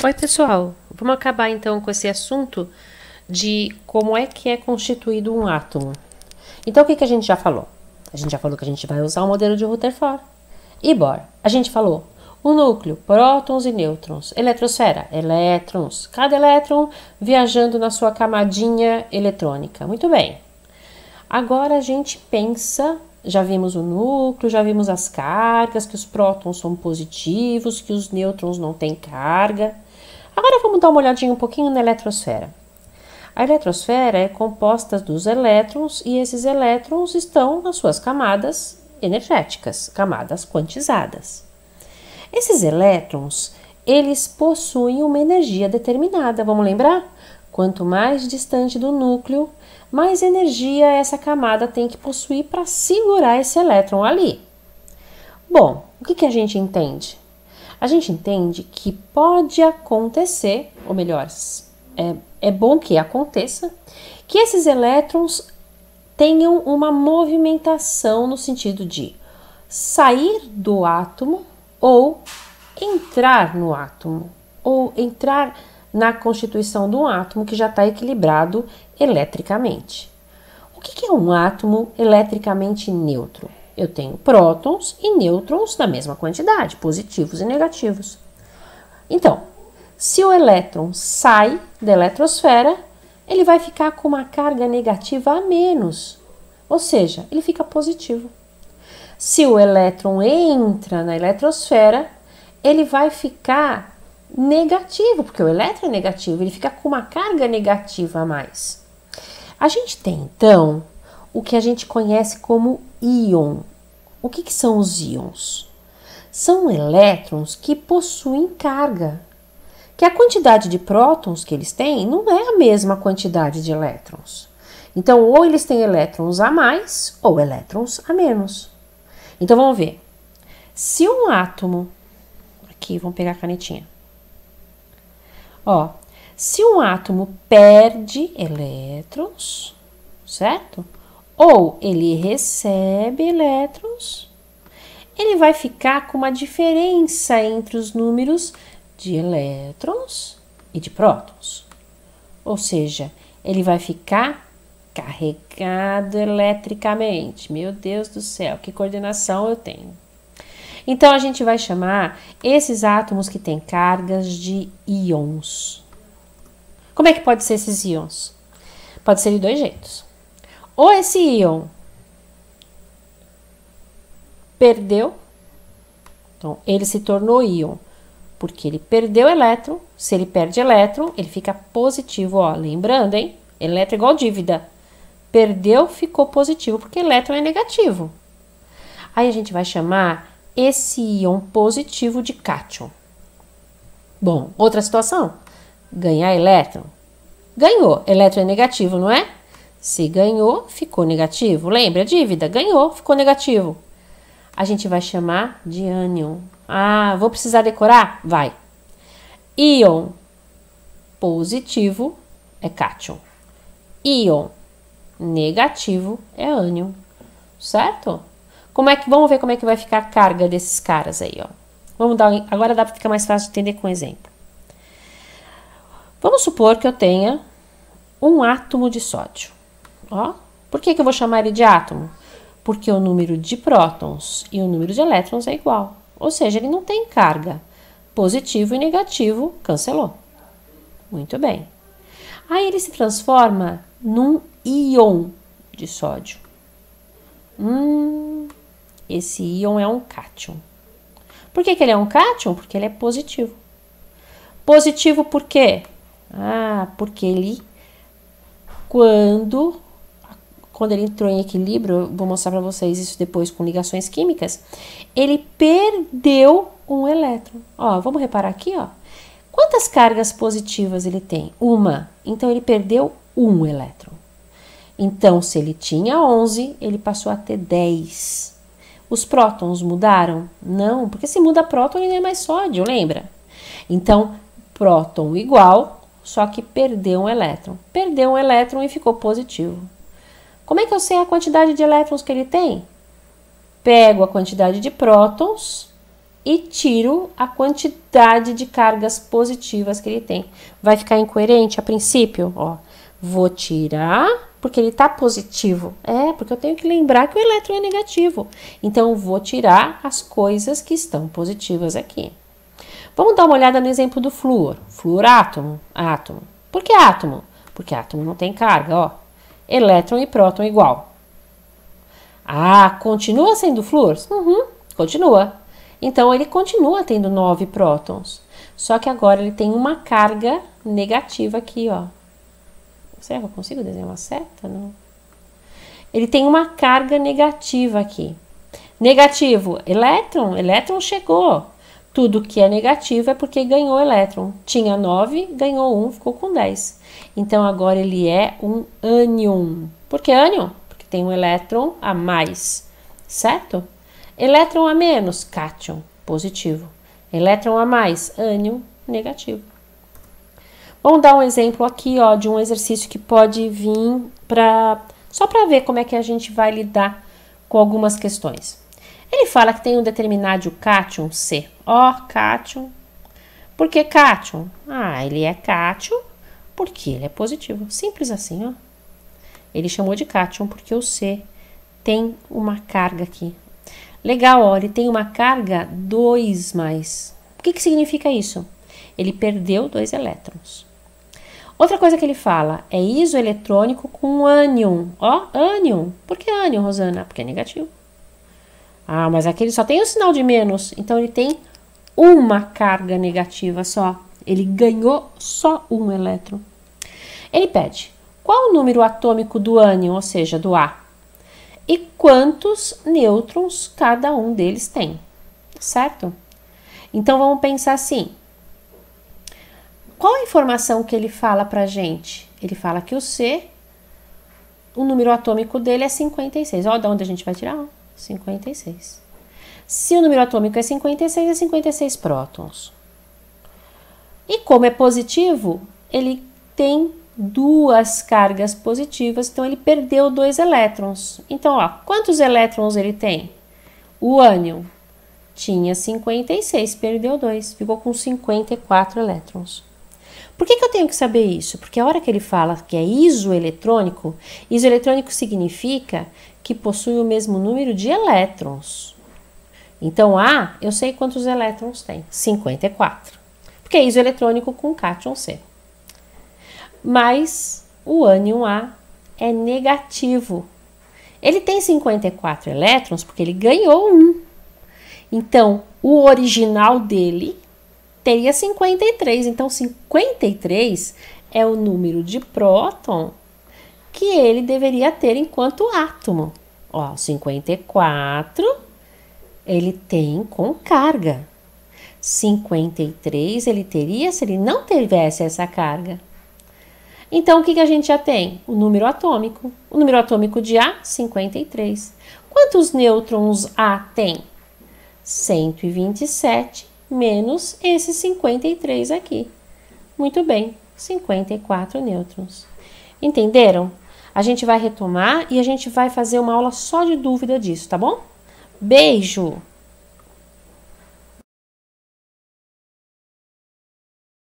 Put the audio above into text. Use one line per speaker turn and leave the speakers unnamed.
Oi, pessoal. Vamos acabar então com esse assunto de como é que é constituído um átomo. Então, o que a gente já falou? A gente já falou que a gente vai usar o modelo de Rutherford e Bohr. A gente falou o núcleo, prótons e nêutrons, eletrosfera, elétrons, cada elétron viajando na sua camadinha eletrônica. Muito bem. Agora a gente pensa, já vimos o núcleo, já vimos as cargas, que os prótons são positivos, que os nêutrons não têm carga. Agora vamos dar uma olhadinha um pouquinho na eletrosfera. A eletrosfera é composta dos elétrons e esses elétrons estão nas suas camadas energéticas, camadas quantizadas. Esses elétrons, eles possuem uma energia determinada, vamos lembrar? Quanto mais distante do núcleo, mais energia essa camada tem que possuir para segurar esse elétron ali. Bom, o que a gente entende? A gente entende que pode acontecer, ou melhor, é bom que aconteça, que esses elétrons tenham uma movimentação no sentido de sair do átomo ou entrar no átomo, ou entrar na constituição de um átomo que já está equilibrado eletricamente. O que é um átomo eletricamente neutro? Eu tenho prótons e nêutrons na mesma quantidade, positivos e negativos. Então, se o elétron sai da eletrosfera, ele vai ficar com uma carga negativa a menos, ou seja, ele fica positivo. Se o elétron entra na eletrosfera, ele vai ficar negativo, porque o elétron é negativo, ele fica com uma carga negativa a mais. A gente tem, então, o que a gente conhece como íon. O que são os íons? São elétrons que possuem carga, que a quantidade de prótons que eles têm não é a mesma quantidade de elétrons. Então, ou eles têm elétrons a mais ou elétrons a menos. Então, vamos ver. Se um átomo... Aqui, vamos pegar a canetinha. Ó, se um átomo perde elétrons, certo? Ou ele recebe elétrons, ele vai ficar com uma diferença entre os números de elétrons e de prótons. Ou seja, ele vai ficar carregado eletricamente. Meu Deus do céu, que coordenação eu tenho. Então, a gente vai chamar esses átomos que têm cargas de íons. Como é que pode ser esses íons? Pode ser de dois jeitos. Ou esse íon perdeu, então ele se tornou íon, porque ele perdeu elétron. Se ele perde elétron, ele fica positivo, ó, lembrando, hein? Elétron é igual dívida. Perdeu, ficou positivo, porque elétron é negativo. Aí a gente vai chamar esse íon positivo de cátion. Bom, outra situação, ganhar elétron. Ganhou, elétron é negativo, não é? Se ganhou, ficou negativo. Lembra, dívida, ganhou, ficou negativo. A gente vai chamar de ânion. Ah, vou precisar decorar? Vai. Íon positivo é cátion. Íon negativo é ânion, certo? Vamos ver como é que vai ficar a carga desses caras aí, ó. Agora dá para ficar mais fácil de entender com um exemplo. Vamos supor que eu tenha um átomo de sódio. Ó, por que eu vou chamar ele de átomo? Porque o número de prótons e o número de elétrons é igual. Ou seja, ele não tem carga. Positivo e negativo, cancelou. Muito bem. Aí ele se transforma num íon de sódio. Esse íon é um cátion. Por que ele é um cátion? Porque ele é positivo. Positivo por quê? Ah, porque ele, quando ele entrou em equilíbrio, eu vou mostrar para vocês isso depois com ligações químicas, ele perdeu um elétron. Ó, vamos reparar aqui, ó. Quantas cargas positivas ele tem? Uma. Então, ele perdeu um elétron. Então, se ele tinha 11, ele passou a ter 10. Os prótons mudaram? Não, porque se muda próton, ele não é mais sódio, lembra? Então, próton igual, só que perdeu um elétron. Perdeu um elétron e ficou positivo. Como é que eu sei a quantidade de elétrons que ele tem? Pego a quantidade de prótons e tiro a quantidade de cargas positivas que ele tem. Vai ficar incoerente a princípio? Ó, vou tirar, porque ele está positivo. Porque eu tenho que lembrar que o elétron é negativo. Então, eu vou tirar as coisas que estão positivas aqui. Vamos dar uma olhada no exemplo do flúor. Flúor, átomo. Por que átomo? Porque átomo não tem carga, ó. Elétron e próton igual. Continua sendo flúor? Continua. Então, ele continua tendo 9 prótons. Só que agora ele tem uma carga negativa aqui, ó. Será que eu consigo desenhar uma seta? Não. Ele tem uma carga negativa aqui. Negativo, elétron. Elétron chegou. Tudo que é negativo é porque ganhou elétron. Tinha 9, ganhou 1, ficou com 10. Então, agora ele é um ânion. Por que ânion? Porque tem um elétron a mais, certo? Elétron a menos, cátion, positivo. Elétron a mais, ânion, negativo. Vamos dar um exemplo aqui, ó, de um exercício que pode vir só para ver como é que a gente vai lidar com algumas questões. Ele fala que tem um determinado cátion C. Ó, cátion. Por que cátion? Ele é cátion porque ele é positivo. Simples assim, ó. Ele chamou de cátion porque o C tem uma carga aqui. Legal, ó, ele tem uma carga 2+. O que significa isso? Ele perdeu 2 elétrons. Outra coisa que ele fala é isoeletrônico com ânion. Ó, ânion. Por que ânion, Rosana? Porque é negativo. Mas aqui ele só tem o sinal de menos. Então, ele tem uma carga negativa só. Ele ganhou só um elétron. Ele pede, qual o número atômico do ânion, ou seja, do A? E quantos nêutrons cada um deles tem, certo? Então, vamos pensar assim. Qual a informação que ele fala pra gente? Ele fala que o C, o número atômico dele é 56. Olha de onde a gente vai tirar? 56. Se o número atômico é 56, é 56 prótons. E como é positivo, ele tem 2 cargas positivas, então ele perdeu 2 elétrons. Então, ó, quantos elétrons ele tem? O ânion tinha 56, perdeu 2, ficou com 54 elétrons. Por que eu tenho que saber isso? Porque a hora que ele fala que é isoeletrônico significa que possui o mesmo número de elétrons. Então, A, eu sei quantos elétrons tem, 54. Porque é isoeletrônico com cátion C. Mas o ânion A é negativo. Ele tem 54 elétrons porque ele ganhou 1. Então, o original dele teria 53. Então, 53 é o número de próton que ele deveria ter enquanto átomo. Ó, 54 ele tem com carga. 53 ele teria se ele não tivesse essa carga. Então, o que a gente já tem? O número atômico. O número atômico de A, 53. Quantos nêutrons A tem? 127 menos esses 53 aqui. Muito bem, 54 nêutrons. Entenderam? A gente vai retomar e a gente vai fazer uma aula só de dúvida disso, tá bom? Beijo!